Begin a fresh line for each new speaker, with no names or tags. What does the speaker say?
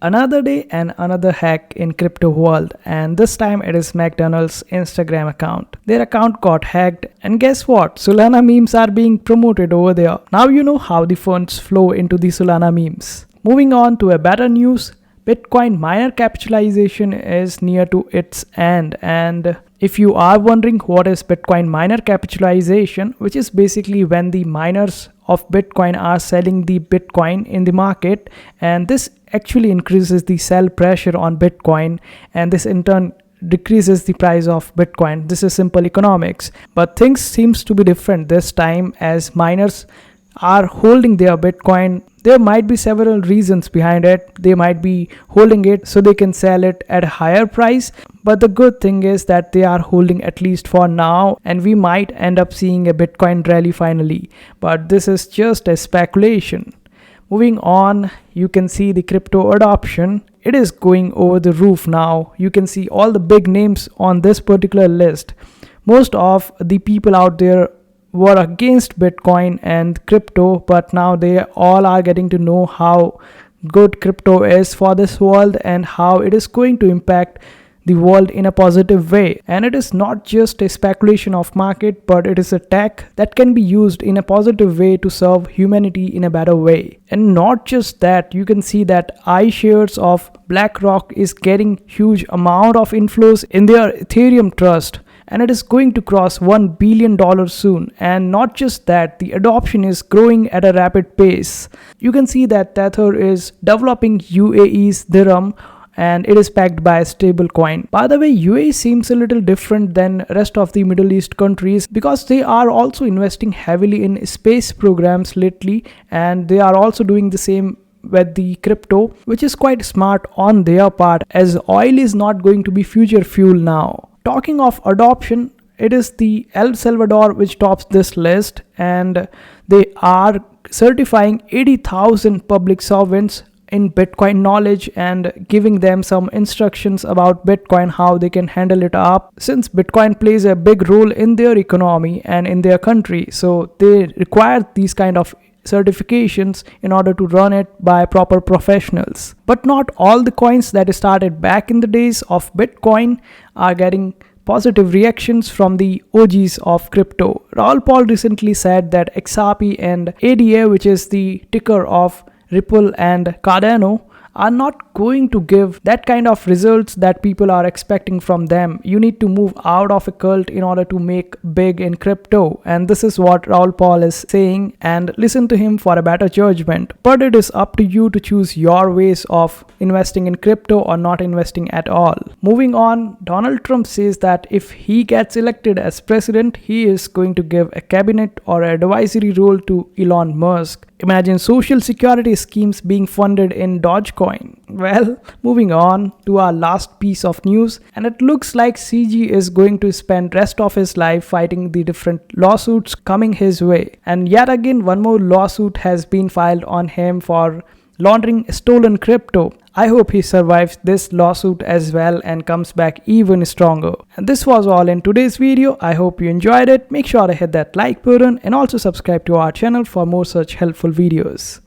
Another day and another hack in crypto world, and this time it is McDonald's Instagram account. Their account got hacked, and guess what? Solana memes are being promoted over there. Now you know how the funds flow into the Solana memes. Moving on to a better news, Bitcoin miner capitalization is near to its end, and if you are wondering what is Bitcoin miner capitalization, which is basically when the miners of Bitcoin are selling the Bitcoin in the market, and this actually increases the sell pressure on Bitcoin, and this in turn decreases the price of Bitcoin. This is simple economics, but things seems to be different this time as miners are holding their Bitcoin. There might be several reasons behind it. They might be holding it so they can sell it at a higher price, but the good thing is that they are holding at least for now, and we might end up seeing a Bitcoin rally finally, but this is just a speculation. Moving on, you can see the crypto adoption. It is going over the roof now. You can see all the big names on this particular list. Most of the people out there were against Bitcoin and crypto, but now they all are getting to know how good crypto is for this world and how it is going to impact the world in a positive way. And it is not just a speculation of market, but it is a tech that can be used in a positive way to serve humanity in a better way. And not just that, you can see that iShares of BlackRock is getting huge amount of inflows in their Ethereum Trust, and it is going to cross $1 billion soon. And not just that, the adoption is growing at a rapid pace. You can see that Tether is developing UAE's dirham, and it is backed by a stablecoin. By the way, UAE seems a little different than rest of the Middle East countries because they are also investing heavily in space programs lately, and they are also doing the same with the crypto, which is quite smart on their part as oil is not going to be future fuel now. Talking of adoption, it is the El Salvador which tops this list, and they are certifying 80,000 public servants in Bitcoin knowledge and giving them some instructions about Bitcoin, how they can handle it up, since Bitcoin plays a big role in their economy and in their country. So they require these kind of certifications in order to run it by proper professionals. But not all the coins that started back in the days of Bitcoin are getting positive reactions from the OGs of crypto. Raul recently said that XRP and ADA, which is the ticker of Ripple and Cardano, are not going to give that kind of results that people are expecting from them. You need to move out of a cult in order to make big in crypto, and this is what Raul is saying, and listen to him for a better judgment. But it is up to you to choose your ways of investing in crypto or not investing at all. Moving on, Donald Trump says that if he gets elected as president, he is going to give a cabinet or advisory role to Elon Musk. Imagine social security schemes being funded in Dogecoin. Well, moving on to our last piece of news, and it looks like CG is going to spend rest of his life fighting the different lawsuits coming his way. And yet again, one more lawsuit has been filed on him for laundering stolen crypto. I hope he survives this lawsuit as well and comes back even stronger. And this was all in today's video. I hope you enjoyed it. Make sure to hit that like button and also subscribe to our channel for more such helpful videos.